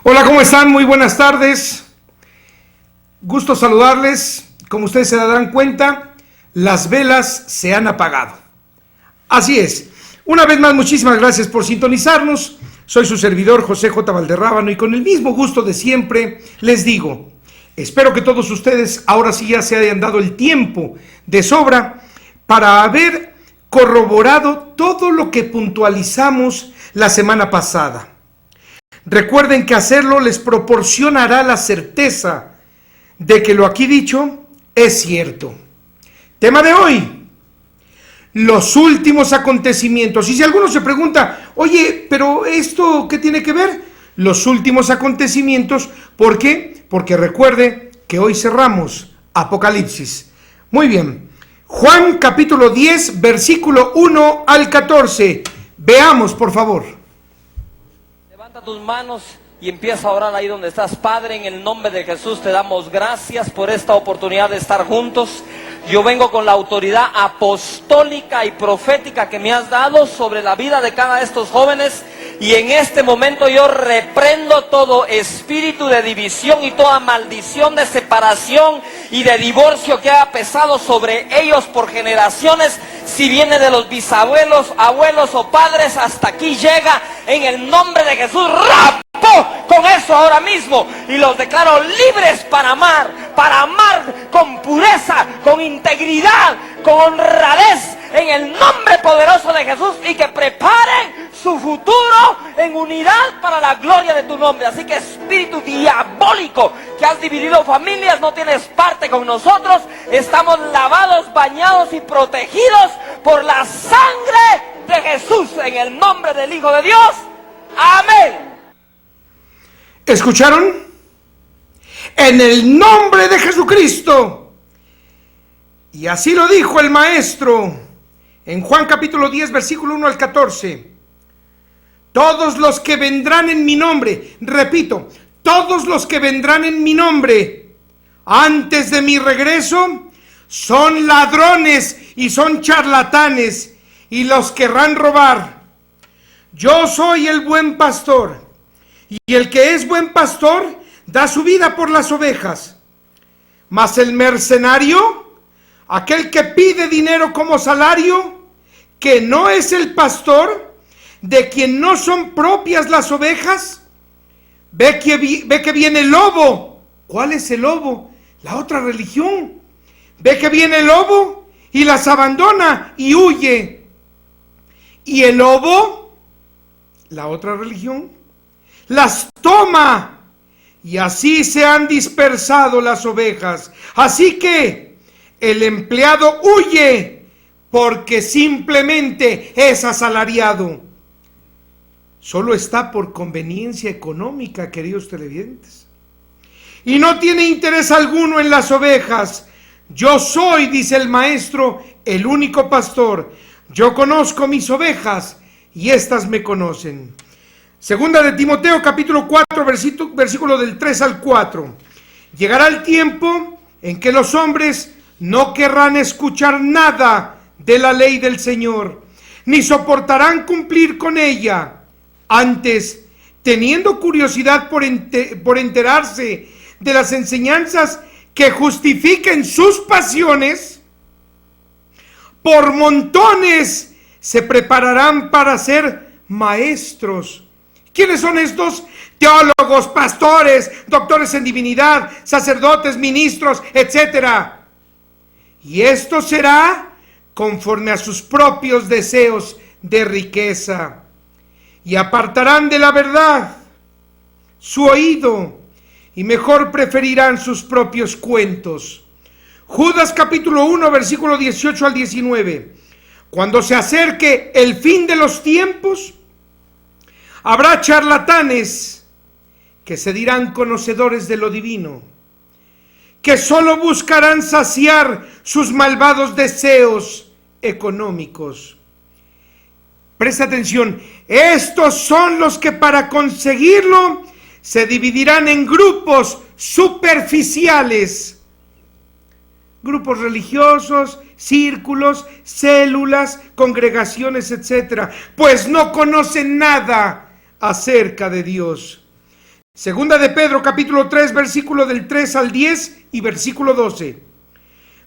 Hola, ¿cómo están? Muy buenas tardes. Gusto saludarles. Como ustedes se darán cuenta, las velas se han apagado. Así es. Una vez más, muchísimas gracias por sintonizarnos. Soy su servidor, José J. Valderrábano, y con el mismo gusto de siempre les digo, espero que todos ustedes ahora sí ya se hayan dado el tiempo de sobra para haber corroborado todo lo que puntualizamos la semana pasada. Recuerden que hacerlo les proporcionará la certeza de que lo aquí dicho es cierto. Tema de hoy: los últimos acontecimientos. Y si alguno se pregunta, oye, pero ¿esto qué tiene que ver? Los últimos acontecimientos, ¿por qué? Porque recuerde que hoy cerramos Apocalipsis. Muy bien, Juan capítulo 10, versículo 1 al 14. Veamos, por favor. Levanta tus manos y empieza a orar ahí donde estás. Padre, en el nombre de Jesús te damos gracias por esta oportunidad de estar juntos. Yo vengo con la autoridad apostólica y profética que me has dado sobre la vida de cada de estos jóvenes. Y en este momento yo reprendo todo espíritu de división y toda maldición de separación y de divorcio que haya pesado sobre ellos por generaciones. Si viene de los bisabuelos, abuelos o padres, hasta aquí llega en el nombre de Jesús. ¡Rapo! Con eso ahora mismo y los declaro libres para amar con pureza, con integridad, con honradez, en el nombre poderoso de Jesús, y que preparen su futuro en unidad para la gloria de tu nombre. Así que espíritu diabólico que has dividido familias, no tienes parte con nosotros. Estamos lavados, bañados y protegidos por la sangre de Jesús, en el nombre del Hijo de Dios. Amén. ¿Escucharon? En el nombre de Jesucristo. Y así lo dijo el maestro en Juan capítulo 10, versículo 1 al 14. Todos los que vendrán en mi nombre, repito, todos los que vendrán en mi nombre antes de mi regreso son ladrones y son charlatanes y los querrán robar. Yo soy el buen pastor, y el que es buen pastor da su vida por las ovejas. Mas el mercenario, aquel que pide dinero como salario, que no es el pastor, de quien no son propias las ovejas, ve que viene el lobo. ¿Cuál es el lobo? La otra religión. Ve que viene el lobo y las abandona y huye. Y el lobo, la otra religión, las toma, y así se han dispersado las ovejas. Así que el empleado huye porque simplemente es asalariado. Solo está por conveniencia económica, queridos televidentes, y no tiene interés alguno en las ovejas. Yo soy, dice el maestro, el único pastor. Yo conozco mis ovejas y estas me conocen. Segunda de Timoteo capítulo 4, versículo del 3 al 4. Llegará el tiempo en que los hombres no querrán escuchar nada de la ley del Señor, ni soportarán cumplir con ella. Antes, teniendo curiosidad por enterarse de las enseñanzas que justifiquen sus pasiones, por montones se prepararán para ser maestros. ¿Quiénes son estos? Teólogos, pastores, doctores en divinidad, sacerdotes, ministros, etc. Y esto será conforme a sus propios deseos de riqueza, y apartarán de la verdad su oído, y mejor preferirán sus propios cuentos. Judas capítulo 1, versículo 18 al 19. Cuando se acerque el fin de los tiempos, habrá charlatanes que se dirán conocedores de lo divino, que solo buscarán saciar sus malvados deseos económicos. Presta atención, estos son los que para conseguirlo se dividirán en grupos superficiales, grupos religiosos, círculos, células, congregaciones, etc., pues no conocen nada acerca de Dios. Segunda de Pedro, capítulo 3, versículo del 3 al 10 y versículo 12.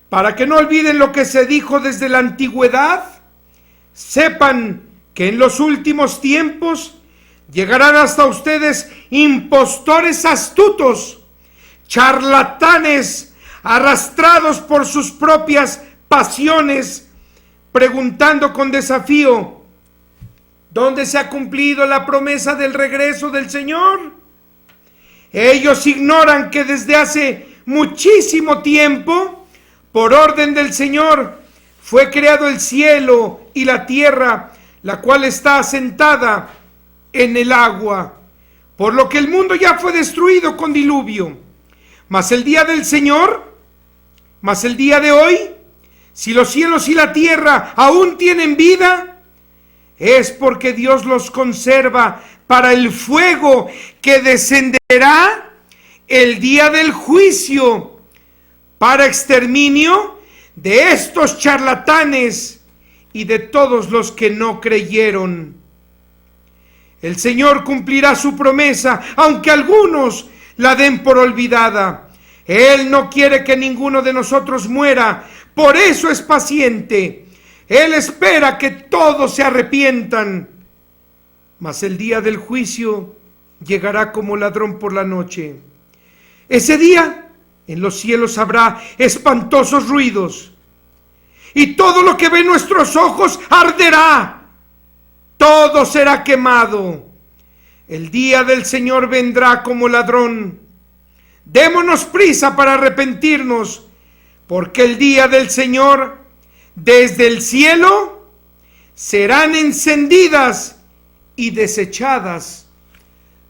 Para que no olviden lo que se dijo desde la antigüedad, sepan que en los últimos tiempos llegarán hasta ustedes impostores astutos, charlatanes, arrastrados por sus propias pasiones, preguntando con desafío: ¿dónde se ha cumplido la promesa del regreso del Señor? Ellos ignoran que desde hace muchísimo tiempo, por orden del Señor, fue creado el cielo y la tierra, la cual está asentada en el agua, por lo que el mundo ya fue destruido con diluvio. Mas el día del Señor, mas el día de hoy, si los cielos y la tierra aún tienen vida, es porque Dios los conserva para el fuego que descenderá el día del juicio, para exterminio de estos charlatanes y de todos los que no creyeron. El Señor cumplirá su promesa, aunque algunos la den por olvidada. Él no quiere que ninguno de nosotros muera, por eso es paciente. Él espera que todos se arrepientan. Mas el día del juicio llegará como ladrón por la noche. Ese día en los cielos habrá espantosos ruidos, y todo lo que ven nuestros ojos arderá. Todo será quemado. El día del Señor vendrá como ladrón. Démonos prisa para arrepentirnos, porque el día del Señor, desde el cielo, serán encendidas y desechadas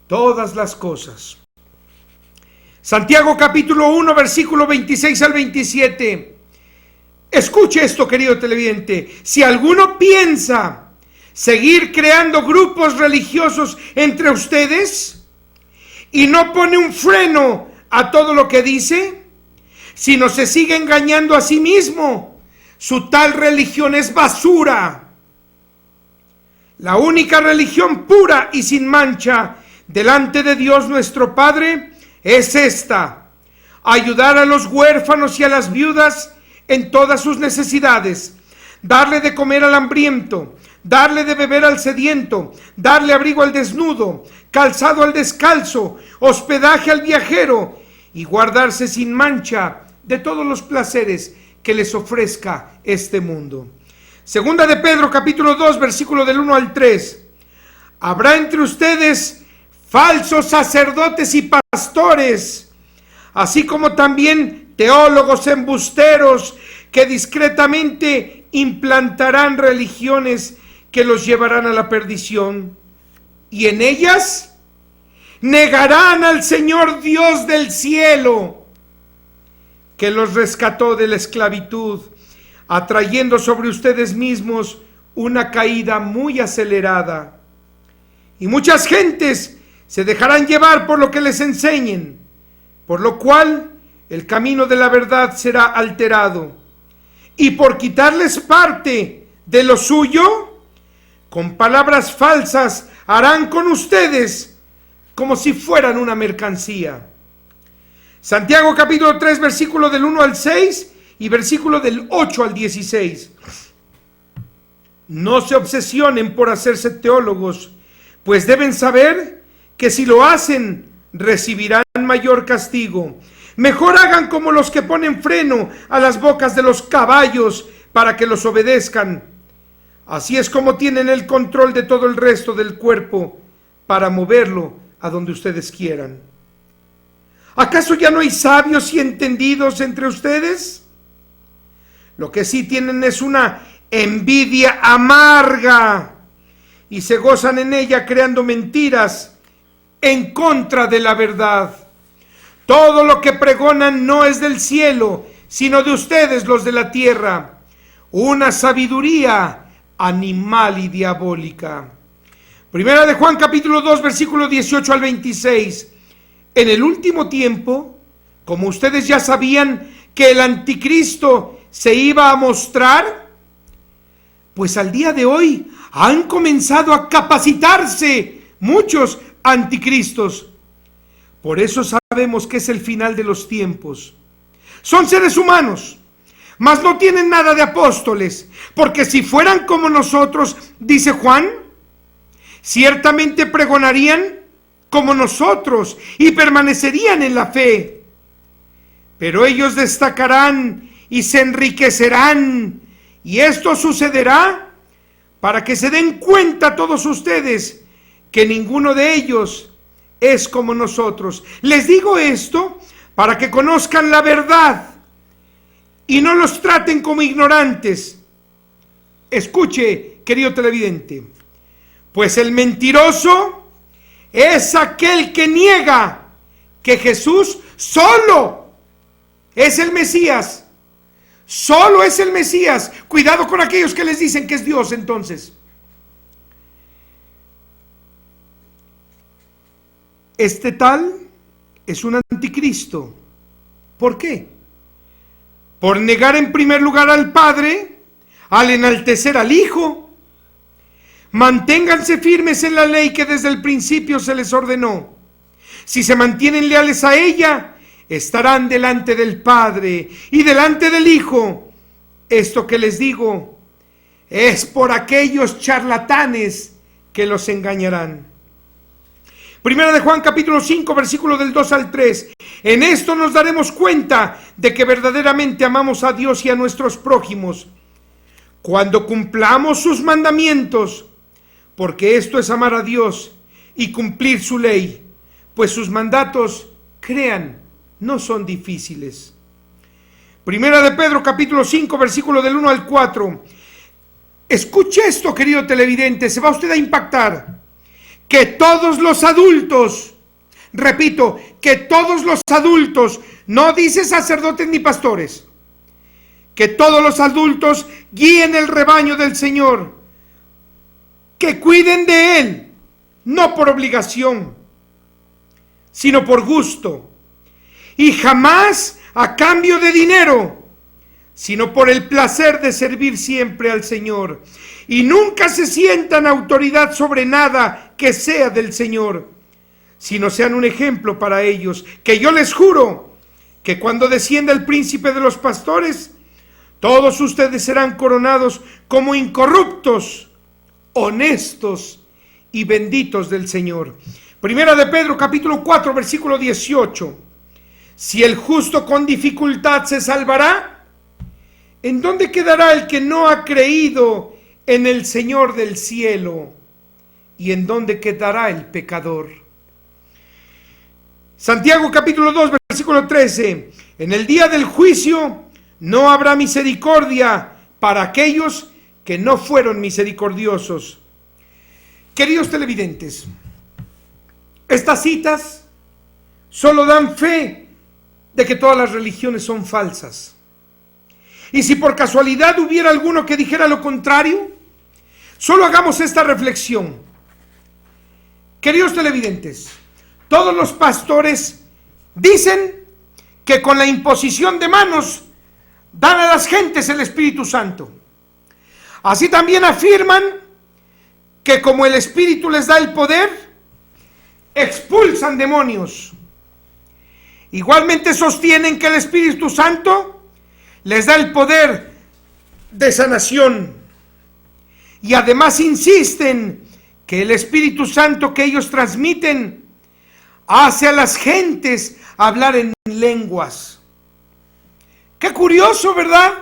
todas las cosas. Santiago capítulo 1, versículo 26 al 27. Escuche esto, querido televidente. Si alguno piensa seguir creando grupos religiosos entre ustedes y no pone un freno a todo lo que dice, sino se sigue engañando a sí mismo, su tal religión es basura. La única religión pura y sin mancha delante de Dios nuestro Padre es esta: ayudar a los huérfanos y a las viudas en todas sus necesidades, darle de comer al hambriento, darle de beber al sediento, darle abrigo al desnudo, calzado al descalzo, hospedaje al viajero, y guardarse sin mancha de todos los placeres que les ofrezca este mundo. Segunda de Pedro capítulo 2, versículo del 1 al 3. Habrá entre ustedes falsos sacerdotes y pastores, así como también teólogos embusteros que discretamente implantarán religiones que los llevarán a la perdición, y en ellas negarán al Señor Dios del cielo, que los rescató de la esclavitud, atrayendo sobre ustedes mismos una caída muy acelerada. Y muchas gentes se dejarán llevar por lo que les enseñen, por lo cual el camino de la verdad será alterado. Y por quitarles parte de lo suyo, con palabras falsas harán con ustedes como si fueran una mercancía. Santiago capítulo 3, versículo del 1 al 6 y versículo del 8 al 16. No se obsesionen por hacerse teólogos, pues deben saber que si lo hacen, recibirán mayor castigo. Mejor hagan como los que ponen freno a las bocas de los caballos para que los obedezcan. Así es como tienen el control de todo el resto del cuerpo para moverlo a donde ustedes quieran. ¿Acaso ya no hay sabios y entendidos entre ustedes? Lo que sí tienen es una envidia amarga y se gozan en ella creando mentiras en contra de la verdad. Todo lo que pregonan no es del cielo, sino de ustedes, los de la tierra. Una sabiduría animal y diabólica. Primera de Juan capítulo 2, versículo 18 al 26. En el último tiempo, como ustedes ya sabían que el anticristo se iba a mostrar, pues al día de hoy han comenzado a capacitarse muchos anticristos. Por eso sabemos que es el final de los tiempos. Son seres humanos, mas no tienen nada de apóstoles, porque si fueran como nosotros, dice Juan, ciertamente pregonarían como nosotros y permanecerían en la fe. Pero ellos destacarán y se enriquecerán, y esto sucederá para que se den cuenta todos ustedes que ninguno de ellos es como nosotros. Les digo esto para que conozcan la verdad y no los traten como ignorantes. Escuche, querido televidente, pues el mentiroso es aquel que niega que Jesús solo es el Mesías. Solo es el Mesías. Cuidado con aquellos que les dicen que es Dios entonces. Este tal es un anticristo. ¿Por qué? Por negar en primer lugar al Padre, al enaltecer al Hijo. Manténganse firmes en la ley que desde el principio se les ordenó. Si se mantienen leales a ella, estarán delante del Padre y delante del Hijo. Esto que les digo es por aquellos charlatanes que los engañarán. Primera de Juan capítulo 5 versículo del 2 al 3. En esto nos daremos cuenta de que verdaderamente amamos a Dios y a nuestros prójimos, cuando cumplamos sus mandamientos, porque esto es amar a Dios y cumplir su ley, pues sus mandatos, crean, no son difíciles. Primera de Pedro capítulo 5 versículo del 1 al 4. Escuche esto, querido televidente, se va usted a impactar. Que todos los adultos, repito, que todos los adultos, no dice sacerdotes ni pastores, que todos los adultos guíen el rebaño del Señor, que cuiden de él, no por obligación, sino por gusto, y jamás a cambio de dinero, sino por el placer de servir siempre al Señor. Y nunca se sientan autoridad sobre nada que sea del Señor, sino sean un ejemplo para ellos, que yo les juro que cuando descienda el príncipe de los pastores, todos ustedes serán coronados como incorruptos, honestos y benditos del Señor. Primera de Pedro capítulo 4 versículo 18. Si el justo con dificultad se salvará, ¿en dónde quedará el que no ha creído en el Señor del cielo? ¿Y en dónde quedará el pecador? Santiago capítulo 2 versículo 13. En el día del juicio no habrá misericordia para aquellos que no fueron misericordiosos. Queridos televidentes, estas citas solo dan fe de que todas las religiones son falsas. Y si por casualidad hubiera alguno que dijera lo contrario, solo hagamos esta reflexión. Queridos televidentes, todos los pastores dicen que con la imposición de manos dan a las gentes el Espíritu Santo. Así también afirman que como el Espíritu les da el poder, expulsan demonios. Igualmente sostienen que el Espíritu Santo les da el poder de sanación. Y además insisten que el Espíritu Santo que ellos transmiten hace a las gentes hablar en lenguas. Qué curioso, ¿verdad?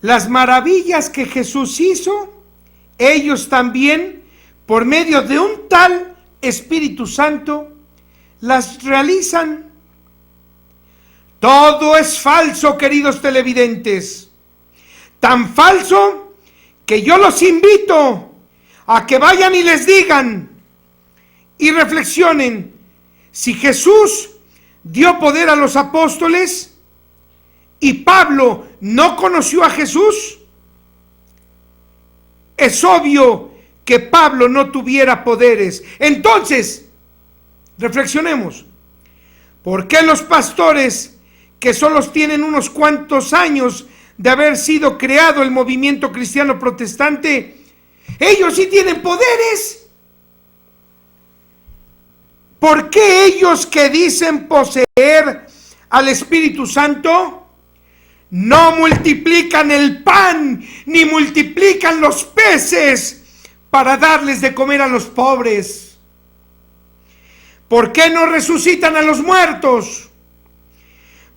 Las maravillas que Jesús hizo, ellos también, por medio de un tal Espíritu Santo, las realizan. Todo es falso, queridos televidentes. Tan falso que yo los invito a que vayan y les digan y reflexionen. Si Jesús dio poder a los apóstoles y Pablo no conoció a Jesús, es obvio que Pablo no tuviera poderes. Entonces, reflexionemos. ¿Por qué los pastores, que solo tienen unos cuantos años de haber sido creado el movimiento cristiano protestante, ellos sí tienen poderes? ¿Por qué ellos que dicen poseer al Espíritu Santo no multiplican el pan ni multiplican los peces para darles de comer a los pobres? ¿Por qué no resucitan a los muertos?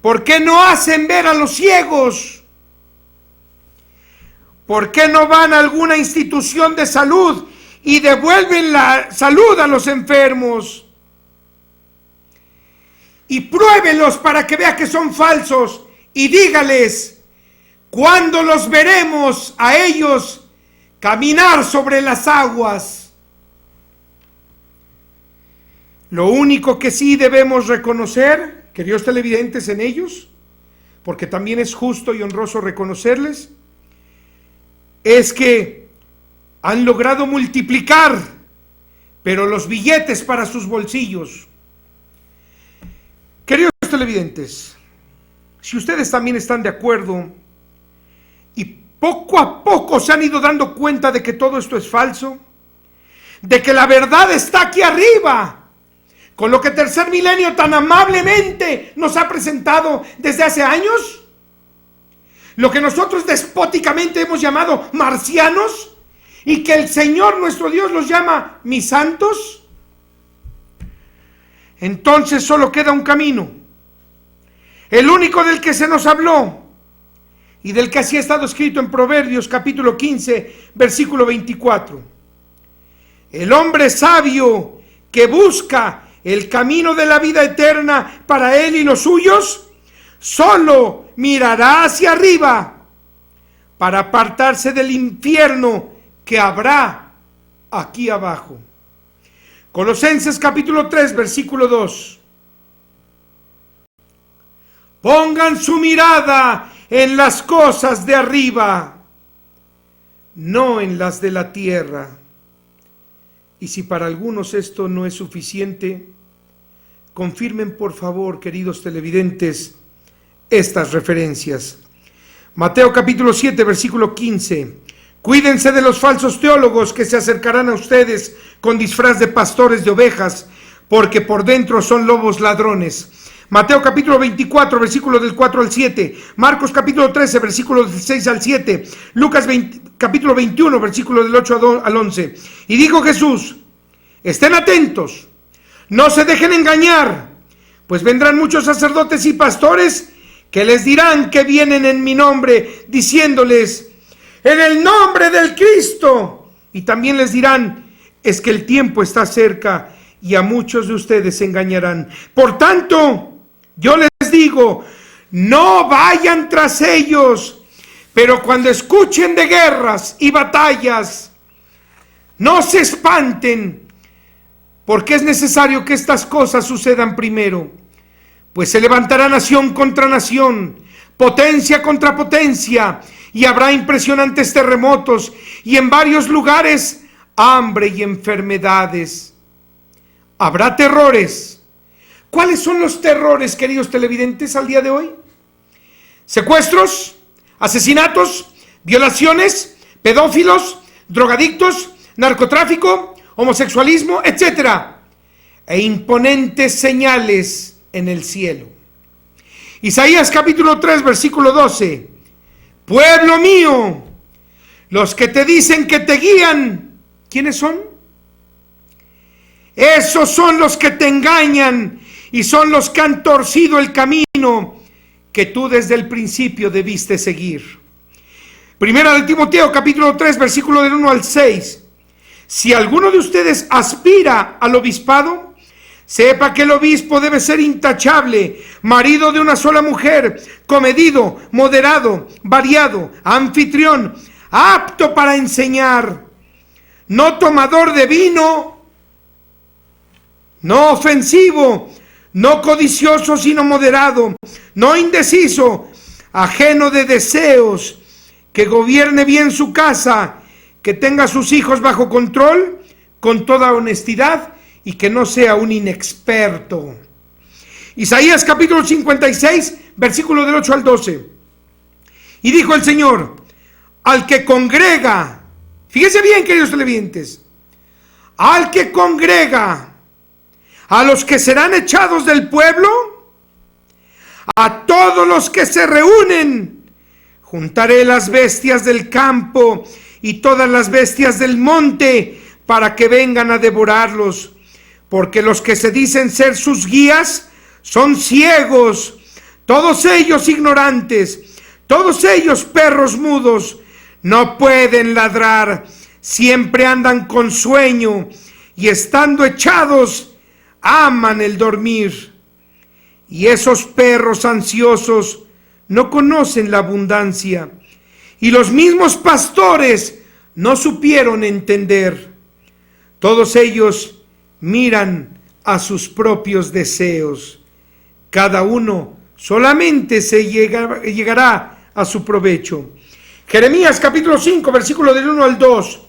¿Por qué no hacen ver a los ciegos? ¿Por qué no van a alguna institución de salud y devuelven la salud a los enfermos? Y pruébenlos para que vean que son falsos y dígales, ¿cuándo los veremos a ellos caminar sobre las aguas? Lo único que sí debemos reconocer, queridos televidentes, en ellos, porque también es justo y honroso reconocerles, es que han logrado multiplicar, pero los billetes para sus bolsillos. Queridos televidentes, si ustedes también están de acuerdo y poco a poco se han ido dando cuenta de que todo esto es falso, de que la verdad está aquí arriba, con lo que Tercer Milenio tan amablemente nos ha presentado desde hace años, lo que nosotros despóticamente hemos llamado marcianos y que el Señor nuestro Dios los llama mis santos, entonces solo queda un camino, el único del que se nos habló y del que así ha estado escrito en Proverbios capítulo 15, versículo 24. El hombre sabio que busca el camino de la vida eterna para él y los suyos, solo mirará hacia arriba para apartarse del infierno que habrá aquí abajo. Colosenses capítulo 3, versículo 2. Pongan su mirada en las cosas de arriba, no en las de la tierra. Y si para algunos esto no es suficiente, confirmen por favor, queridos televidentes, estas referencias. Mateo capítulo 7, versículo 15. Cuídense de los falsos teólogos que se acercarán a ustedes con disfraz de pastores de ovejas, porque por dentro son lobos ladrones. Mateo capítulo 24, versículo del 4 al 7. Marcos capítulo 13, versículo del 6 al 7. Lucas capítulo 21, versículo del 8 al 11. Y dijo Jesús, estén atentos, no se dejen engañar, pues vendrán muchos sacerdotes y pastores que les dirán que vienen en mi nombre, diciéndoles, en el nombre del Cristo. Y también les dirán, es que el tiempo está cerca y a muchos de ustedes se engañarán. Por tanto, yo les digo, no vayan tras ellos, pero cuando escuchen de guerras y batallas, no se espanten, porque es necesario que estas cosas sucedan primero, pues se levantará nación contra nación, potencia contra potencia, y habrá impresionantes terremotos, y en varios lugares hambre y enfermedades. Habrá terrores. ¿Cuáles son los terrores, queridos televidentes, al día de hoy? Secuestros, asesinatos, violaciones, pedófilos, drogadictos, narcotráfico, homosexualismo, etc. E imponentes señales en el cielo. Isaías capítulo 3, versículo 12. Pueblo mío, los que te dicen que te guían, ¿quiénes son? Esos son los que te engañan y son los que han torcido el camino que tú desde el principio debiste seguir. Primera de Timoteo capítulo 3, versículo del 1 al 6. Si alguno de ustedes aspira al obispado, sepa que el obispo debe ser intachable, marido de una sola mujer, comedido, moderado, variado, anfitrión, apto para enseñar, no tomador de vino, no ofensivo, no codicioso sino moderado, no indeciso, ajeno de deseos, que gobierne bien su casa, que tenga a sus hijos bajo control, con toda honestidad, y que no sea un inexperto. Isaías capítulo 56, versículo del 8 al 12. Y dijo el Señor, al que congrega, fíjese bien, queridos televidentes, al que congrega a los que serán echados del pueblo, a todos los que se reúnen, juntaré las bestias del campo y todas las bestias del monte para que vengan a devorarlos, porque los que se dicen ser sus guías son ciegos, todos ellos ignorantes, todos ellos perros mudos, no pueden ladrar, siempre andan con sueño y estando echados aman el dormir. Y esos perros ansiosos no conocen la abundancia, y los mismos pastores no supieron entender. Todos ellos miran a sus propios deseos. Cada uno solamente llegará a su provecho. Jeremías capítulo 5, versículo del 1 al 2.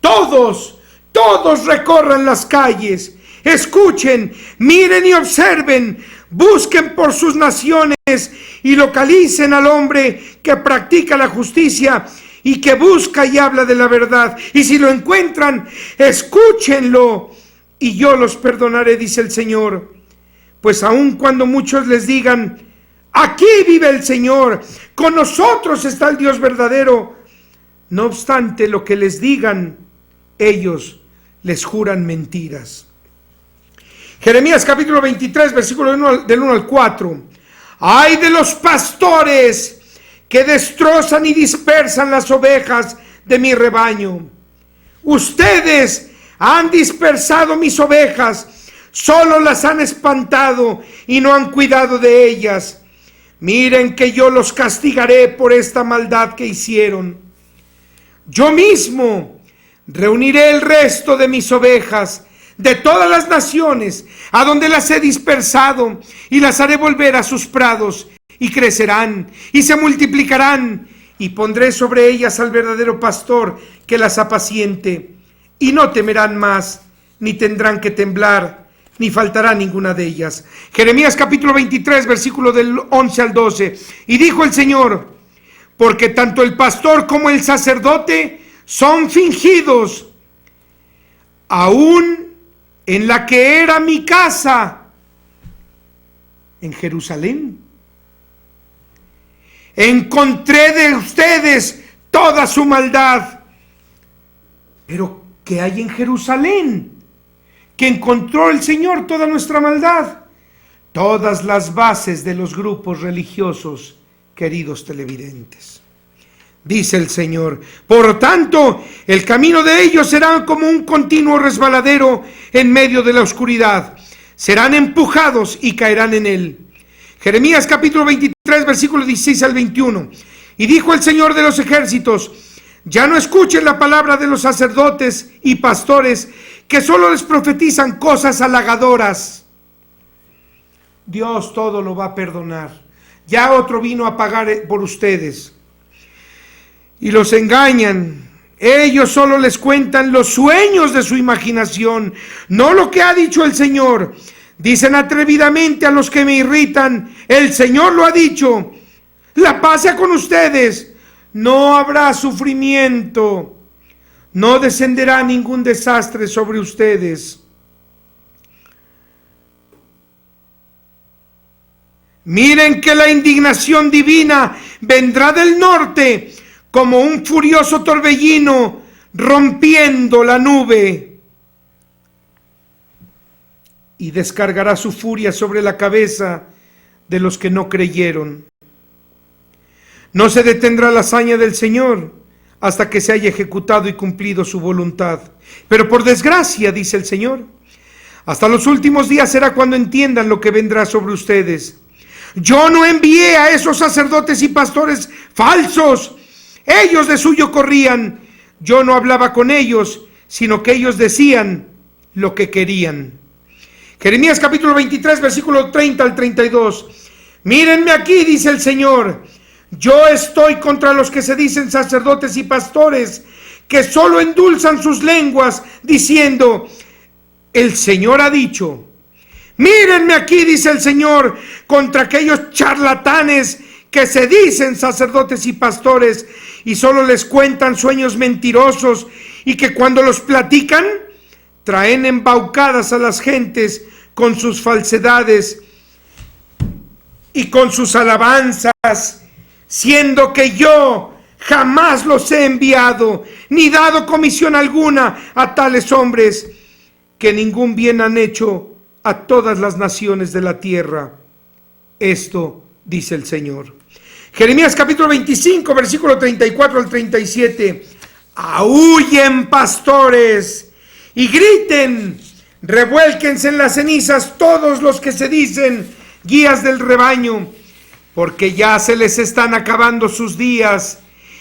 Todos recorran las calles, escuchen, miren y observen, busquen por sus naciones y localicen al hombre que practica la justicia y que busca y habla de la verdad. Y si lo encuentran, escúchenlo y yo los perdonaré, dice el Señor. Pues aun cuando muchos les digan, aquí vive el Señor, con nosotros está el Dios verdadero, no obstante lo que les digan, ellos les juran mentiras. Jeremías capítulo 23, versículo del 1 al 4. Ay de los pastores que destrozan y dispersan las ovejas de mi rebaño. Ustedes han dispersado mis ovejas, solo las han espantado y no han cuidado de ellas. Miren que yo los castigaré por esta maldad que hicieron. Yo mismo reuniré el resto de mis ovejas de todas las naciones a donde las he dispersado y las haré volver a sus prados y crecerán y se multiplicarán y pondré sobre ellas al verdadero pastor que las apaciente y no temerán más ni tendrán que temblar ni faltará ninguna de ellas. Jeremías capítulo 23 versículo del 11 al 12. Y dijo el Señor, porque tanto el pastor como el sacerdote son fingidos, aún en la que era mi casa, en Jerusalén. Encontré de ustedes toda su maldad. Pero ¿qué hay en Jerusalén? Que encontró el Señor toda nuestra maldad. Todas las bases de los grupos religiosos, queridos televidentes. Dice el Señor, por tanto, el camino de ellos será como un continuo resbaladero en medio de la oscuridad. Serán empujados y caerán en él. Jeremías capítulo 23, versículos 16 al 21. Y dijo el Señor de los ejércitos, ya no escuchen la palabra de los sacerdotes y pastores que solo les profetizan cosas halagadoras. Dios todo lo va a perdonar. Ya otro vino a pagar por ustedes. Y los engañan. Ellos solo les cuentan los sueños de su imaginación, no lo que ha dicho el Señor. Dicen atrevidamente a los que me irritan, el Señor lo ha dicho, la paz sea con ustedes, no habrá sufrimiento, no descenderá ningún desastre sobre ustedes. Miren que la indignación divina vendrá del norte, como un furioso torbellino rompiendo la nube, y descargará su furia sobre la cabeza de los que no creyeron. No se detendrá la hazaña del Señor hasta que se haya ejecutado y cumplido su voluntad. Pero por desgracia, dice el Señor, hasta los últimos días será cuando entiendan lo que vendrá sobre ustedes. Yo no envié a esos sacerdotes y pastores falsos. Ellos de suyo corrían. Yo no hablaba con ellos, sino que ellos decían lo que querían. Jeremías capítulo 23, versículo 30 al 32. Mírenme aquí, dice el Señor. Yo estoy contra los que se dicen sacerdotes y pastores, que solo endulzan sus lenguas, diciendo, el Señor ha dicho. Mírenme aquí, dice el Señor, contra aquellos charlatanes que se dicen sacerdotes y pastores y solo les cuentan sueños mentirosos y que cuando los platican traen embaucadas a las gentes con sus falsedades y con sus alabanzas, siendo que yo jamás los he enviado, ni dado comisión alguna a tales hombres, que ningún bien han hecho a todas las naciones de la tierra. Esto dice el Señor. Jeremías capítulo 25, versículo 34 al 37. Aúllen, pastores, y griten, revuélquense en las cenizas todos los que se dicen guías del rebaño, porque ya se les están acabando sus días,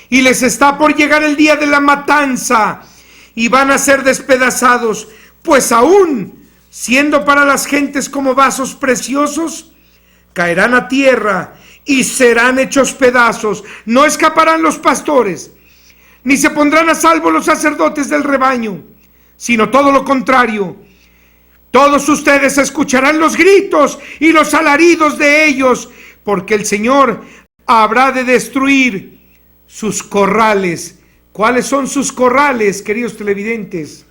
y les está por llegar el día de la matanza, y van a ser despedazados, pues aún siendo para las gentes como vasos preciosos, caerán a tierra y serán hechos pedazos. No escaparán los pastores, ni se pondrán a salvo los sacerdotes del rebaño, sino todo lo contrario. Todos ustedes escucharán los gritos y los alaridos de ellos, porque el Señor habrá de destruir sus corrales. ¿Cuáles son sus corrales, queridos televidentes?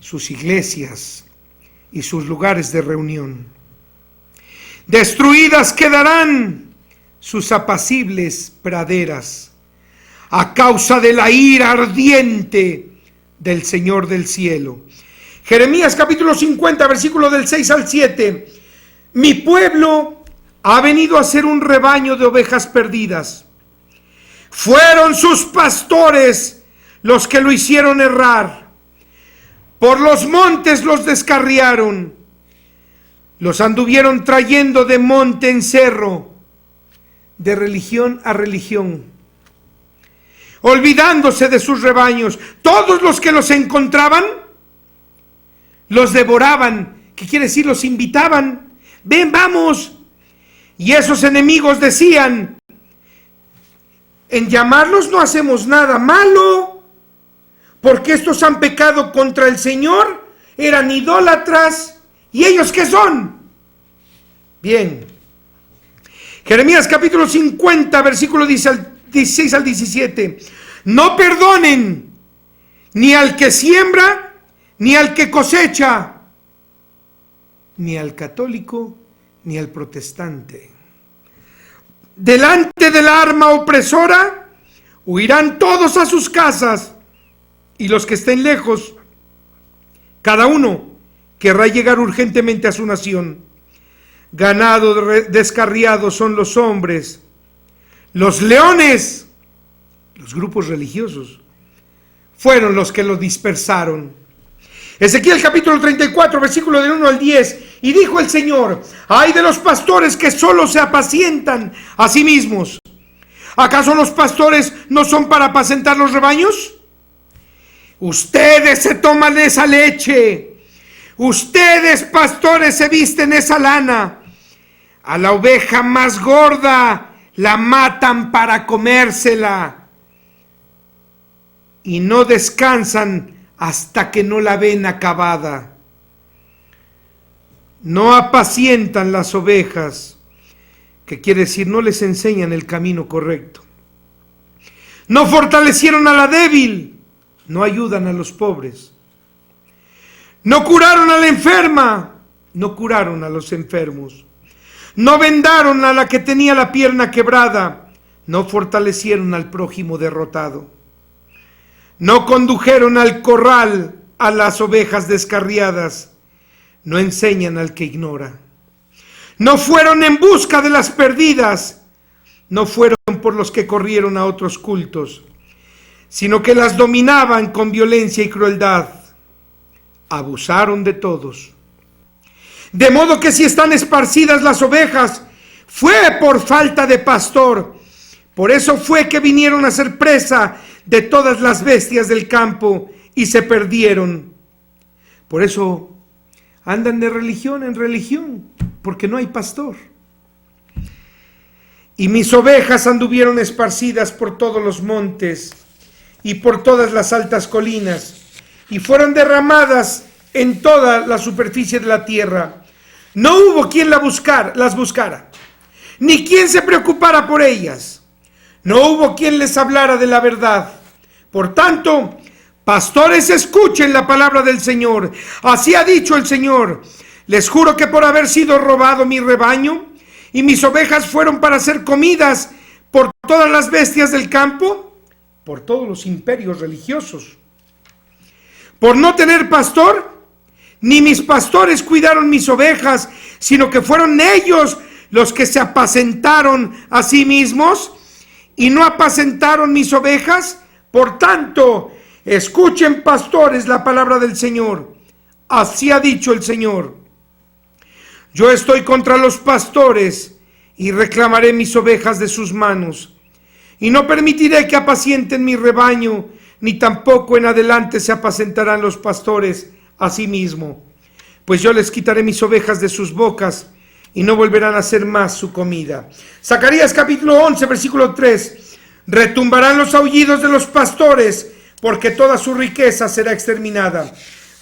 Sus iglesias y sus lugares de reunión. Destruidas quedarán sus apacibles praderas, a causa de la ira ardiente del Señor del cielo. Jeremías capítulo 50, versículo del 6 al 7. Mi pueblo ha venido a ser un rebaño de ovejas perdidas. Fueron sus pastores los que lo hicieron errar. Por los montes los descarriaron. Los anduvieron trayendo de monte en cerro, de religión a religión, olvidándose de sus rebaños. Todos los que los encontraban, los devoraban. ¿Qué quiere decir? Los invitaban. Ven, vamos. Y esos enemigos decían, en llamarlos no hacemos nada malo, porque estos han pecado contra el Señor, eran idólatras. ¿Y ellos qué son? Bien. Jeremías capítulo 50, versículo 16 al 17. No perdonen ni al que siembra, ni al que cosecha, ni al católico, ni al protestante. Delante del arma opresora, huirán todos a sus casas, y los que estén lejos, cada uno querrá llegar urgentemente a su nación. Ganado descarriado son los hombres, los leones, los grupos religiosos, fueron los que los dispersaron. Ezequiel capítulo 34, versículo del 1 al 10. Y dijo el Señor: ay de los pastores que solo se apacientan a sí mismos. ¿Acaso los pastores no son para apacentar los rebaños? Ustedes se toman esa leche. Ustedes, pastores, se visten esa lana. A la oveja más gorda la matan para comérsela. Y no descansan hasta que no la ven acabada. No apacientan las ovejas, que quiere decir no les enseñan el camino correcto. No fortalecieron a la débil, no ayudan a los pobres. No curaron a la enferma, no curaron a los enfermos. No vendaron a la que tenía la pierna quebrada, no fortalecieron al prójimo derrotado. No condujeron al corral a las ovejas descarriadas, no enseñan al que ignora. No fueron en busca de las perdidas, no fueron por los que corrieron a otros cultos, sino que las dominaban con violencia y crueldad. Abusaron de todos. De modo que si están esparcidas las ovejas, fue por falta de pastor. Por eso fue que vinieron a ser presa de todas las bestias del campo y se perdieron. Por eso andan de religión en religión, porque no hay pastor. Y mis ovejas anduvieron esparcidas por todos los montes y por todas las altas colinas, y fueron derramadas en toda la superficie de la tierra. No hubo quien las buscara, ni quien se preocupara por ellas. No hubo quien les hablara de la verdad. Por tanto, Pastores, escuchen la palabra del Señor. Así ha dicho el Señor. Les juro que por haber sido robado mi rebaño y mis ovejas fueron para ser comidas por todas las bestias del campo, por todos los imperios religiosos. Por no tener pastor, ni mis pastores cuidaron mis ovejas, sino que fueron ellos los que se apacentaron a sí mismos y no apacentaron mis ovejas. Por tanto, escuchen, pastores, la palabra del Señor. Así ha dicho el Señor. Yo estoy contra los pastores y reclamaré mis ovejas de sus manos. Y no permitiré que apacienten mi rebaño, ni tampoco en adelante se apacentarán los pastores a sí mismo. Pues yo les quitaré mis ovejas de sus bocas y no volverán a ser más su comida. Zacarías capítulo 11, versículo 3. Retumbarán los aullidos de los pastores, porque toda su riqueza será exterminada.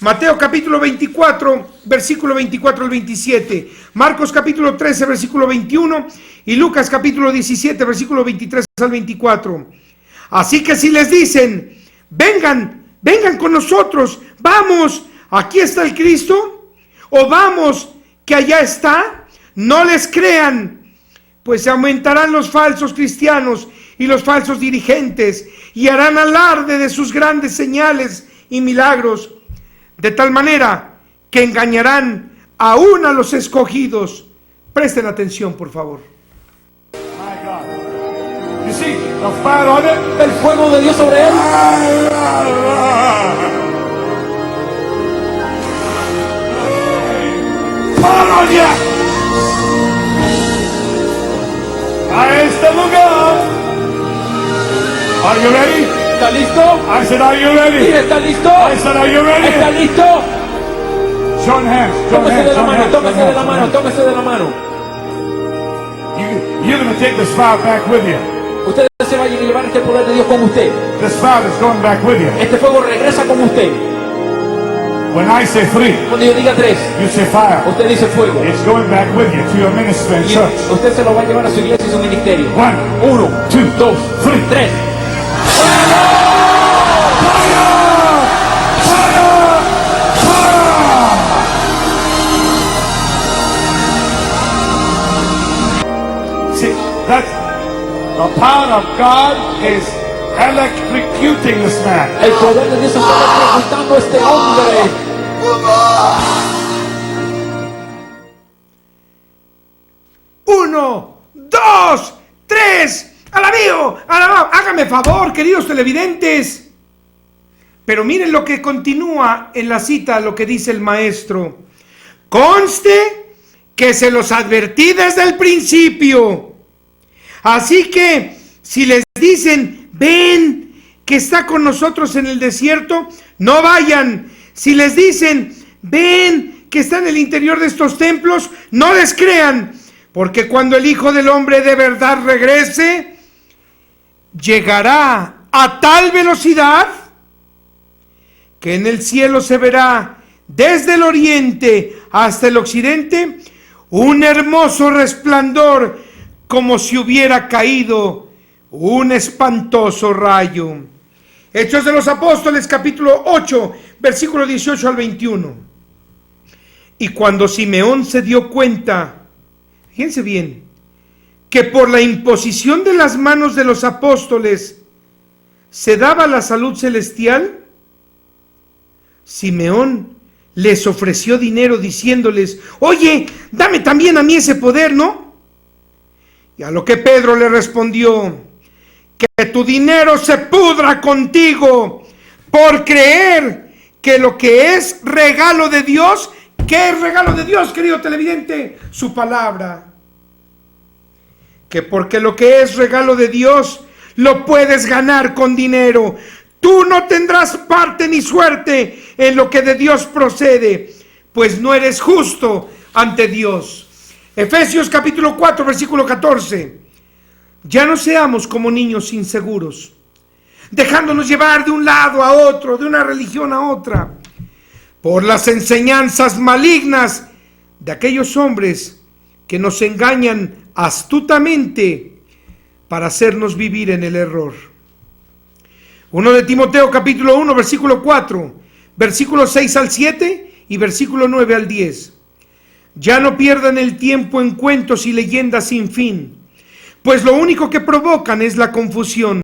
Mateo capítulo 24, versículo 24 al 27. Marcos capítulo 13, versículo 21. Y Lucas capítulo 17, versículo 23 al 24. Así que si les dicen, vengan con nosotros, vamos, aquí está el Cristo, o vamos, que allá está, no les crean, pues se aumentarán los falsos cristianos y los falsos dirigentes, y harán alarde de sus grandes señales y milagros, de tal manera que engañarán aún a los escogidos. Presten atención, por favor. My God. You see the fire on it? El fuego de Dios sobre él. Fire on ya. A este lugar. Are you ready? ¿Está listo? I said, are you ready? ¿Está listo? I said, are you ready? ¿Está listo? Join hands. Join Tómese hands. de la Join mano, hands. tómese de la mano, tómese de la mano. You're going to take this fire back with you. Ustedes se vayan a llevar este poder de Dios con usted. This fire is going back with you. Este fuego regresa con usted. When I say 3, Cuando yo diga 3, you say fire. usted dice fuego. It's going back with you to your ministry and Y church. usted se lo va a llevar a su iglesia y su ministerio. 1, 2, 2, 3. 3. See, that the power of God is electrocuting this man. El poder de Dios está electrocutando a este hombre. Uno, dos, tres. Alabío, alabado. Hágame favor, queridos televidentes. Pero miren lo que continúa en la cita, lo que dice el maestro. Conste que se los advertí desde el principio. Así que si les dicen, ven, que está con nosotros en el desierto, no vayan. Si les dicen, ven, que está en el interior de estos templos, no les crean. Porque cuando el Hijo del Hombre de verdad regrese, llegará a tal velocidad que en el cielo se verá desde el oriente hasta el occidente un hermoso resplandor, como si hubiera caído un espantoso rayo. Hechos de los Apóstoles capítulo 8 versículo 18 al 21. Y cuando Simeón se dio cuenta, fíjense bien, que por la imposición de las manos de los apóstoles se daba la salud celestial, Simeón les ofreció dinero diciéndoles, oye, dame también a mí ese poder, ¿no? Y a lo que Pedro le respondió, que tu dinero se pudra contigo por creer que lo que es regalo de Dios. ¿Qué es regalo de Dios, querido televidente? Su palabra. Que porque lo que es regalo de Dios lo puedes ganar con dinero. Tú no tendrás parte ni suerte en lo que de Dios procede, pues no eres justo ante Dios. Efesios capítulo 4 versículo 14. Ya no seamos como niños inseguros, dejándonos llevar de un lado a otro, de una religión a otra, por las enseñanzas malignas de aquellos hombres que nos engañan astutamente para hacernos vivir en el error. 1 de Timoteo capítulo 1, versículo 4, versículos 6 al 7 y versículo 9 al 10. Ya no pierdan el tiempo en cuentos y leyendas sin fin, pues lo único que provocan es la confusión.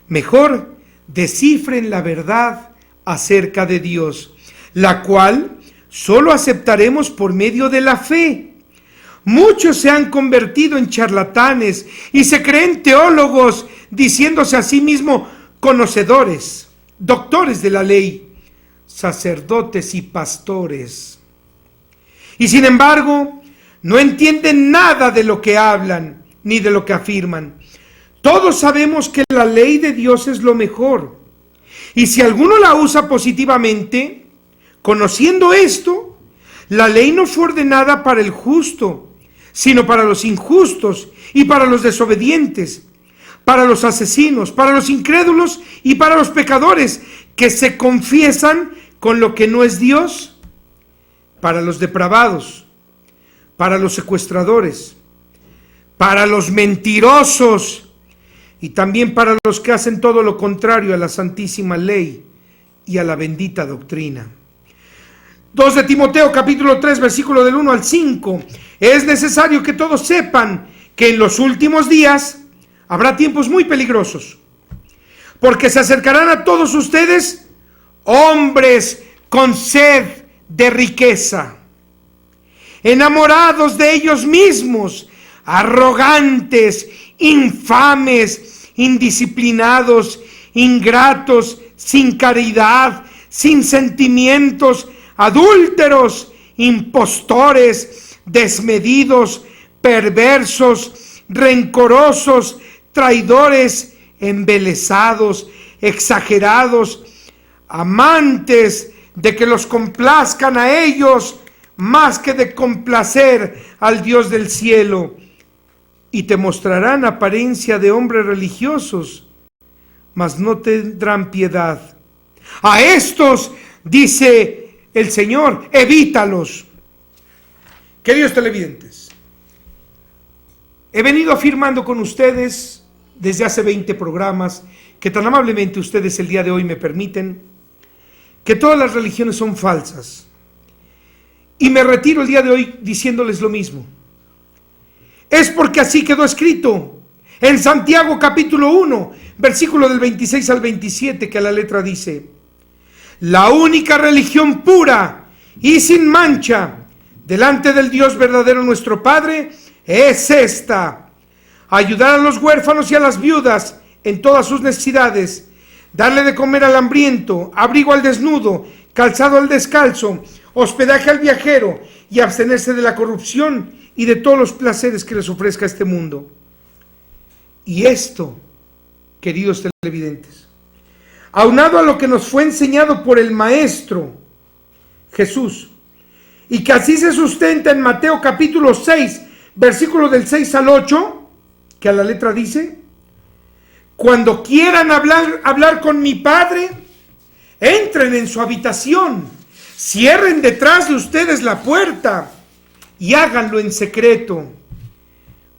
Mejor descifren la verdad acerca de Dios, la cual solo aceptaremos por medio de la fe. Muchos se han convertido en charlatanes y se creen teólogos, diciéndose a sí mismos conocedores, doctores de la ley, sacerdotes y pastores. Y sin embargo, no entienden nada de lo que hablan ni de lo que afirman. Todos sabemos que la ley de Dios es lo mejor. Y si alguno la usa positivamente, conociendo esto, la ley no fue ordenada para el justo, sino para los injustos y para los desobedientes, para los asesinos, para los incrédulos y para los pecadores que se confiesan con lo que no es Dios, para los depravados, para los secuestradores, para los mentirosos y también para los que hacen todo lo contrario a la santísima ley y a la bendita doctrina. 2 de Timoteo capítulo 3 versículo del 1 al 5. Es necesario que todos sepan que en los últimos días habrá tiempos muy peligrosos, porque se acercarán a todos ustedes hombres con sed de riqueza, enamorados de ellos mismos, arrogantes, infames, indisciplinados, ingratos, sin caridad, sin sentimientos, adúlteros, impostores, desmedidos, perversos, rencorosos, traidores, embelesados, exagerados, amantes de que los complazcan a ellos más que de complacer al Dios del cielo, y te mostrarán apariencia de hombres religiosos, mas no tendrán piedad. A estos, dice el Señor, evítalos. Queridos televidentes, he venido afirmando con ustedes desde hace 20 programas, que tan amablemente ustedes el día de hoy me permiten, que todas las religiones son falsas. Y me retiro el día de hoy diciéndoles lo mismo. Es porque así quedó escrito en Santiago capítulo 1, versículo del 26 al 27, que a la letra dice: la única religión pura y sin mancha delante del Dios verdadero nuestro Padre es esta: ayudar a los huérfanos y a las viudas en todas sus necesidades, darle de comer al hambriento, abrigo al desnudo, calzado al descalzo, hospedaje al viajero, y abstenerse de la corrupción y de todos los placeres que les ofrezca este mundo. Y esto, queridos televidentes, aunado a lo que nos fue enseñado por el Maestro Jesús, y que así se sustenta en Mateo capítulo 6, versículo del 6 al 8, que a la letra dice: cuando quieran hablar con mi Padre, entren en su habitación, cierren detrás de ustedes la puerta y háganlo en secreto,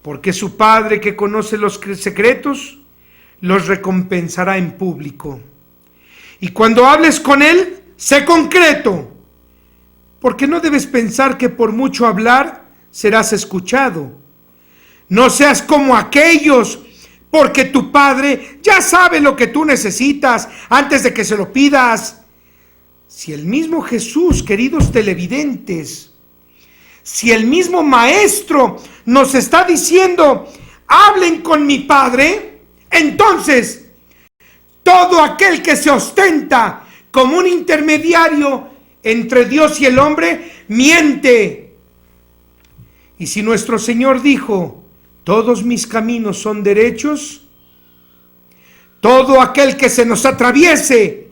porque su Padre que conoce los secretos los recompensará en público. Y cuando hables con Él, sé concreto, porque no debes pensar que por mucho hablar serás escuchado. No seas como aquellos, porque tu Padre ya sabe lo que tú necesitas antes de que se lo pidas. Si el mismo Jesús, queridos televidentes, si el mismo Maestro nos está diciendo, hablen con mi Padre, entonces todo aquel que se ostenta como un intermediario entre Dios y el hombre, miente. Y si nuestro Señor dijo, todos mis caminos son derechos, todo aquel que se nos atraviese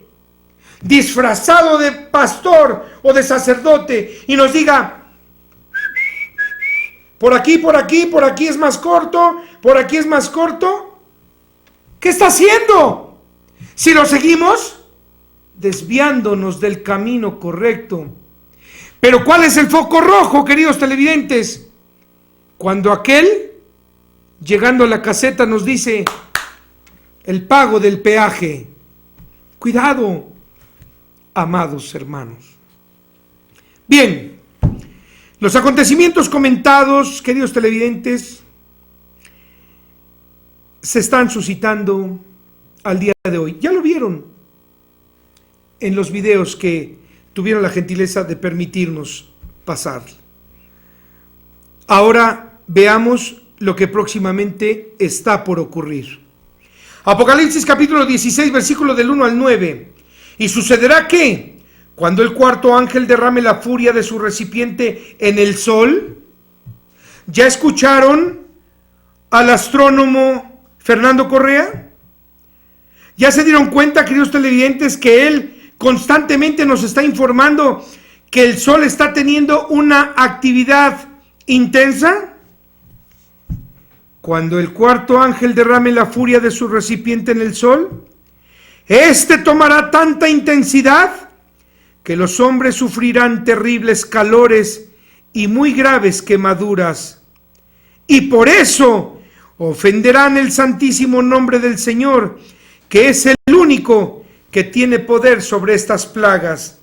disfrazado de pastor o de sacerdote y nos diga, por aquí, por aquí, por aquí es más corto, por aquí es más corto, ¿qué está haciendo? Si lo seguimos, desviándonos del camino correcto. Pero ¿cuál es el foco rojo, queridos televidentes? Cuando aquel, llegando a la caseta, nos dice el pago del peaje. Cuidado, amados hermanos. Bien, los acontecimientos comentados, queridos televidentes, se están suscitando al día de hoy. Ya lo vieron en los videos que tuvieron la gentileza de permitirnos pasar. Ahora veamos lo que próximamente está por ocurrir. Apocalipsis capítulo 16, versículo del 1 al 9. Y sucederá que, cuando el cuarto ángel derrame la furia de su recipiente en el sol, ¿ya escucharon al astrónomo Fernando Correa? ¿Ya se dieron cuenta, queridos televidentes, que él constantemente nos está informando que el sol está teniendo una actividad intensa? Cuando el cuarto ángel derrame la furia de su recipiente en el sol, este tomará tanta intensidad que los hombres sufrirán terribles calores y muy graves quemaduras. Y por eso ofenderán el santísimo nombre del Señor, que es el único que tiene poder sobre estas plagas.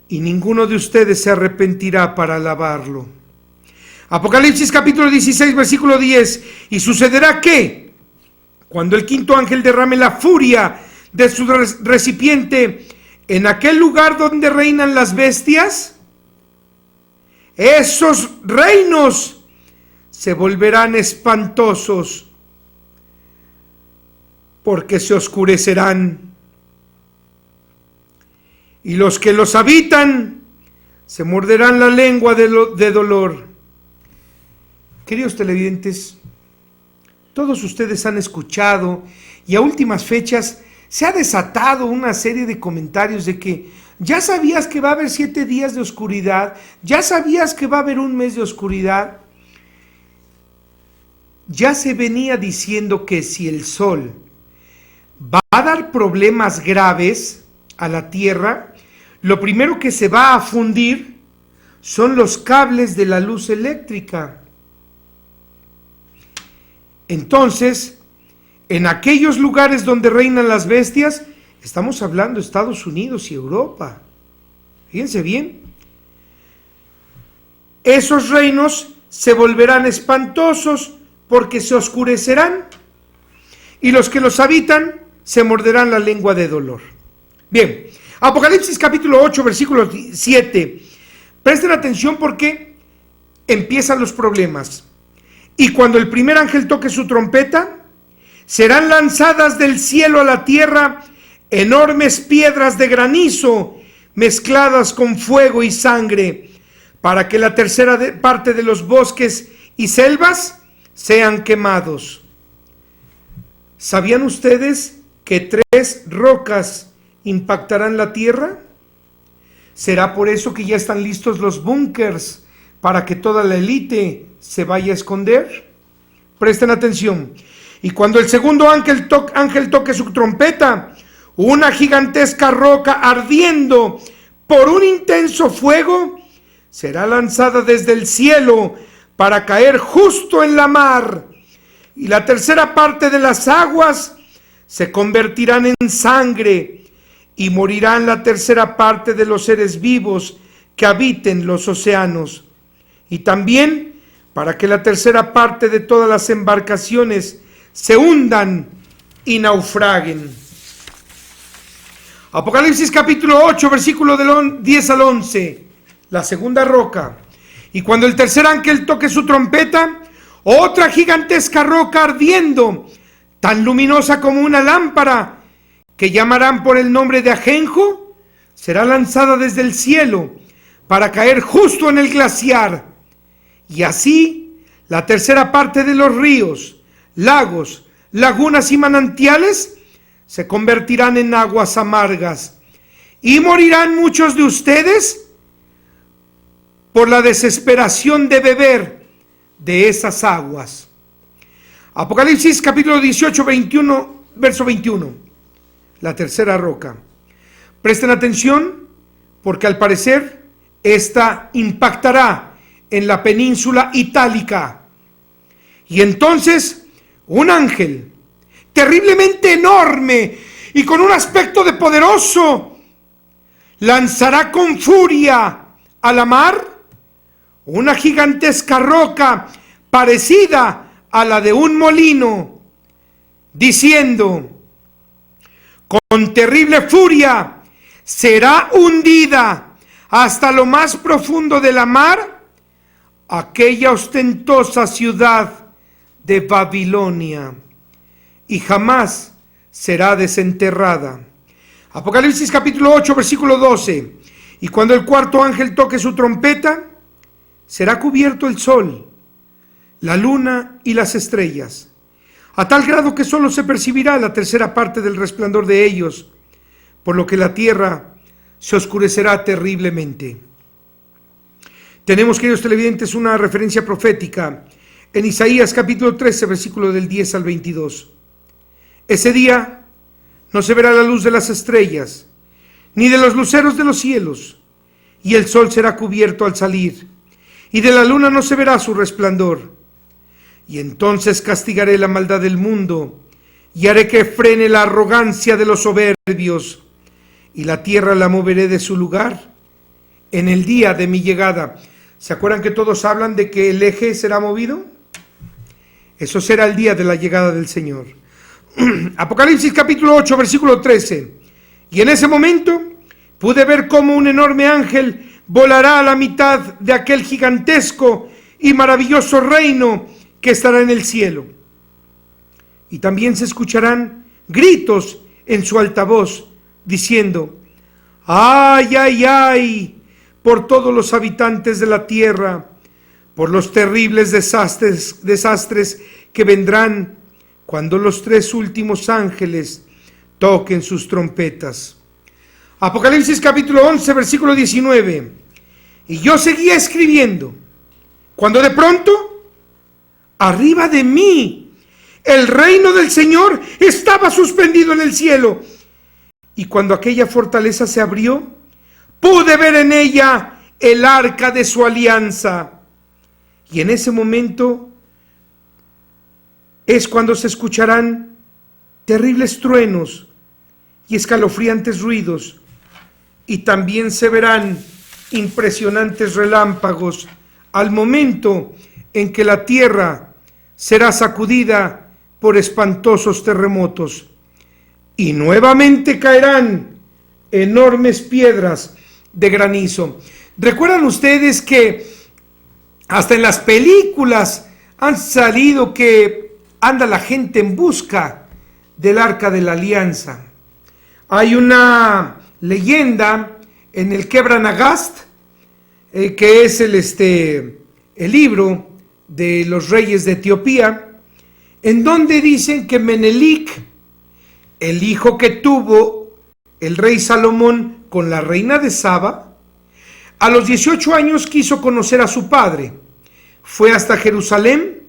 Y ninguno de ustedes se arrepentirá para alabarlo. Apocalipsis capítulo 16, versículo 10. Y sucederá que, cuando el quinto ángel derrame la furia de su recipiente en aquel lugar donde reinan las bestias, esos reinos se volverán espantosos, porque se oscurecerán, y los que los habitan se morderán la lengua de dolor. Queridos televidentes, todos ustedes han escuchado, y a últimas fechas se ha desatado una serie de comentarios de que ya sabías que va a haber 7 días de oscuridad, ya sabías que va a haber un mes de oscuridad. Ya se venía diciendo que si el sol va a dar problemas graves a la Tierra, lo primero que se va a fundir son los cables de la luz eléctrica. Entonces, en aquellos lugares donde reinan las bestias, estamos hablando de Estados Unidos y Europa. Fíjense bien. Esos reinos se volverán espantosos porque se oscurecerán, y los que los habitan se morderán la lengua de dolor. Bien, Apocalipsis capítulo 8, versículo 7. Presten atención porque empiezan los problemas. Y cuando el primer ángel toque su trompeta, serán lanzadas del cielo a la tierra enormes piedras de granizo mezcladas con fuego y sangre, para que la tercera parte de los bosques y selvas sean quemados. ¿Sabían ustedes que 3 rocas impactarán la tierra? ¿Será por eso que ya están listos los búnkers para que toda la élite se vaya a esconder? Presten atención. Y cuando el segundo ángel toque su trompeta, una gigantesca roca ardiendo por un intenso fuego será lanzada desde el cielo para caer justo en la mar, y la tercera parte de las aguas se convertirán en sangre, y morirán la tercera parte de los seres vivos que habiten los océanos, y también para que la tercera parte de todas las embarcaciones se hundan y naufraguen. Apocalipsis capítulo 8, versículo del 10 al 11, la segunda roca. Y cuando el tercer ángel toque su trompeta, otra gigantesca roca ardiendo, tan luminosa como una lámpara, que llamarán por el nombre de ajenjo, será lanzada desde el cielo para caer justo en el glaciar. Y así la tercera parte de los ríos, lagos, lagunas y manantiales se convertirán en aguas amargas, y morirán muchos de ustedes por la desesperación de beber de esas aguas. Apocalipsis capítulo 18, verso 21. La tercera roca. Presten atención, porque al parecer esta impactará en la península itálica. Y entonces un ángel terriblemente enorme y con un aspecto de poderoso lanzará con furia a la mar una gigantesca roca parecida a la de un molino, diciendo: con terrible furia será hundida hasta lo más profundo de la mar aquella ostentosa ciudad de Babilonia, y jamás será desenterrada. Apocalipsis capítulo 8, versículo 12. Y cuando el cuarto ángel toque su trompeta, será cubierto el sol, la luna y las estrellas, a tal grado que solo se percibirá la tercera parte del resplandor de ellos, por lo que la tierra se oscurecerá terriblemente. Tenemos, queridos televidentes, una referencia profética en Isaías capítulo 13, versículo del 10 al 22. Ese día no se verá la luz de las estrellas, ni de los luceros de los cielos, y el sol será cubierto al salir, y de la luna no se verá su resplandor. Y entonces castigaré la maldad del mundo, y haré que frene la arrogancia de los soberbios, y la tierra la moveré de su lugar en el día de mi llegada. ¿Se acuerdan que todos hablan de que el eje será movido? Eso será el día de la llegada del Señor. Apocalipsis capítulo 8, versículo 13. Y en ese momento pude ver cómo un enorme ángel volará a la mitad de aquel gigantesco y maravilloso reino que estará en el cielo. Y también se escucharán gritos en su altavoz, diciendo: ¡ay, ay, ay! Por todos los habitantes de la tierra, por los terribles desastres que vendrán cuando los tres últimos ángeles toquen sus trompetas. Apocalipsis capítulo 11, versículo 19. Y yo seguía escribiendo, cuando de pronto, arriba de mí, el reino del Señor estaba suspendido en el cielo. Y cuando aquella fortaleza se abrió, pude ver en ella el arca de su alianza. Y en ese momento es cuando se escucharán terribles truenos y escalofriantes ruidos, y también se verán impresionantes relámpagos al momento en que la tierra será sacudida por espantosos terremotos, y nuevamente caerán enormes piedras de granizo. ¿Recuerdan ustedes que hasta en las películas han salido que anda la gente en busca del arca de la alianza? Hay una leyenda en el Kebra Nagast, que es el libro de los reyes de Etiopía, en donde dicen que Menelik, el hijo que tuvo el rey Salomón con la reina de Saba, a los 18 años quiso conocer a su padre. Fue hasta Jerusalén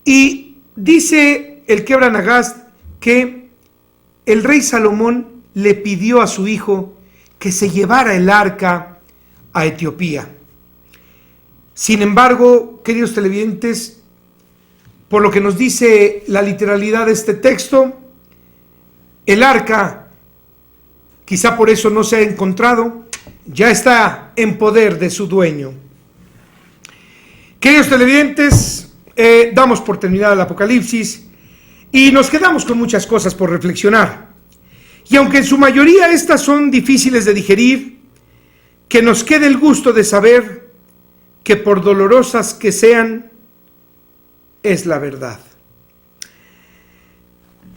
y dice el Kebra Nagast que el rey Salomón le pidió a su hijo que se llevara el arca a Etiopía. Sin embargo, queridos televidentes, por lo que nos dice la literalidad de este texto, el arca, quizá por eso no se ha encontrado, ya está en poder de su dueño. Queridos televidentes, damos por terminada el Apocalipsis y nos quedamos con muchas cosas por reflexionar. Y aunque en su mayoría estas son difíciles de digerir, que nos quede el gusto de saber que por dolorosas que sean, es la verdad.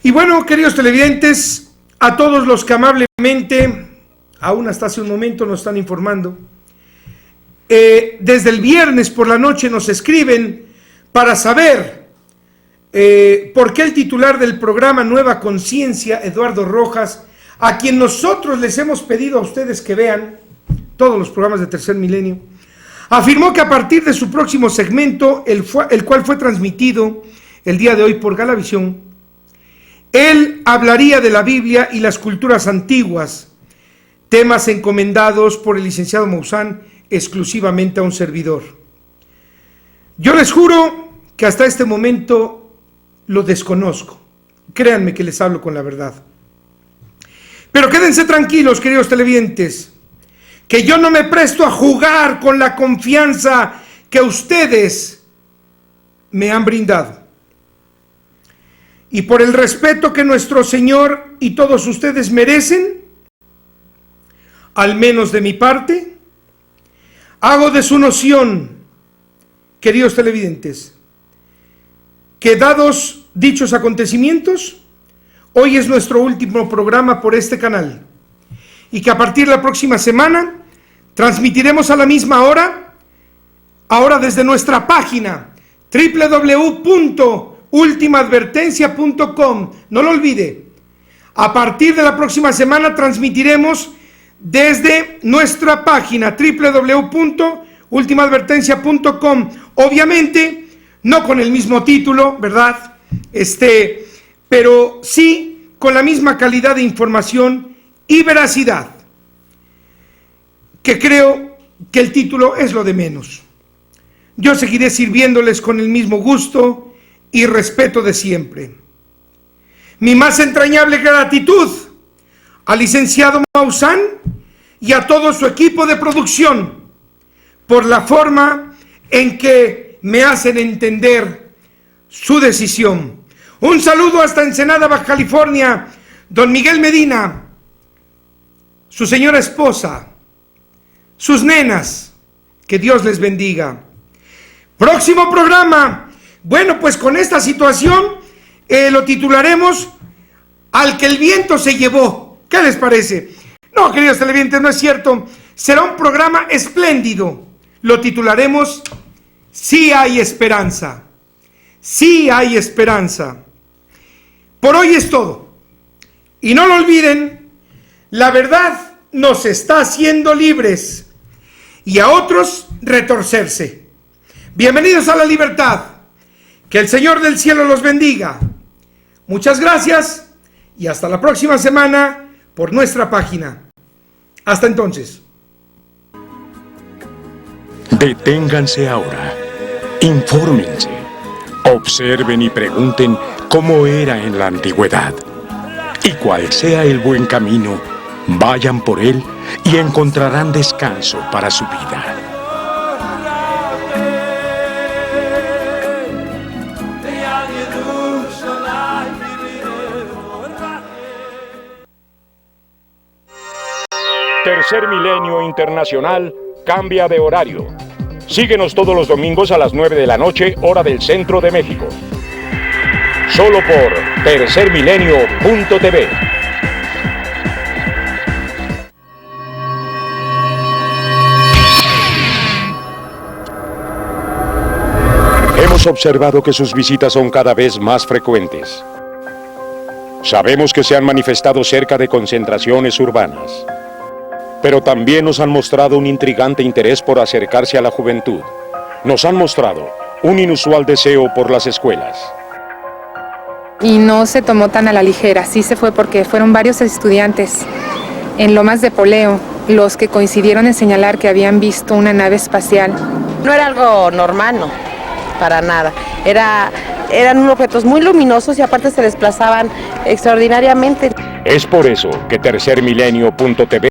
Y bueno, queridos televidentes, a todos los que amablemente, aún hasta hace un momento nos están informando, desde el viernes por la noche nos escriben para saber por qué el titular del programa Nueva Conciencia, Eduardo Rojas, a quien nosotros les hemos pedido a ustedes que vean todos los programas de Tercer Milenio, afirmó que a partir de su próximo segmento, el cual fue transmitido el día de hoy por Galavisión, él hablaría de la Biblia y las culturas antiguas, temas encomendados por el licenciado Maussan exclusivamente a un servidor. Yo les juro que hasta este momento lo desconozco. Créanme que les hablo con la verdad. Pero quédense tranquilos, queridos televidentes, que yo no me presto a jugar con la confianza que ustedes me han brindado. Y por el respeto que nuestro Señor y todos ustedes merecen, al menos de mi parte, hago de su noción, queridos televidentes, que dados dichos acontecimientos, hoy es nuestro último programa por este canal y que a partir de la próxima semana transmitiremos a la misma hora, ahora desde nuestra página www.ultimaadvertencia.com. No lo olvide, a partir de la próxima semana transmitiremos desde nuestra página www.ultimaadvertencia.com, obviamente no con el mismo título, ¿verdad? Pero sí con la misma calidad de información y veracidad, que creo que el título es lo de menos. Yo seguiré sirviéndoles con el mismo gusto y respeto de siempre. Mi más entrañable gratitud al licenciado Maussan y a todo su equipo de producción por la forma en que me hacen entender su decisión. Un saludo hasta Ensenada, Baja California, don Miguel Medina, su señora esposa, sus nenas, que Dios les bendiga. Próximo programa, bueno, pues con esta situación lo titularemos Al que el viento se llevó. ¿Qué les parece? No, queridos televidentes, no es cierto. Será un programa espléndido. Lo titularemos Sí hay esperanza. Sí hay esperanza. Por hoy es todo. Y no lo olviden, la verdad nos está haciendo libres y a otros retorcerse. Bienvenidos a la libertad. Que el Señor del cielo los bendiga. Muchas gracias y hasta la próxima semana por nuestra página. Hasta entonces. Deténganse ahora. Infórmense. Observen y pregunten cómo era en la antigüedad. Y cual sea el buen camino, vayan por él y encontrarán descanso para su vida. Tercer Milenio Internacional cambia de horario. Síguenos todos los domingos a las 9 de la noche, hora del centro de México. Solo por tercermilenio.tv. Hemos observado que sus visitas son cada vez más frecuentes. Sabemos que se han manifestado cerca de concentraciones urbanas, pero también nos han mostrado un intrigante interés por acercarse a la juventud. Nos han mostrado un inusual deseo por las escuelas. Y no se tomó tan a la ligera, sí se fue porque fueron varios estudiantes en Lomas de Poleo los que coincidieron en señalar que habían visto una nave espacial. No era algo normal, no, para nada. Eran unos objetos muy luminosos y aparte se desplazaban extraordinariamente. Es por eso que tercermilenio.tv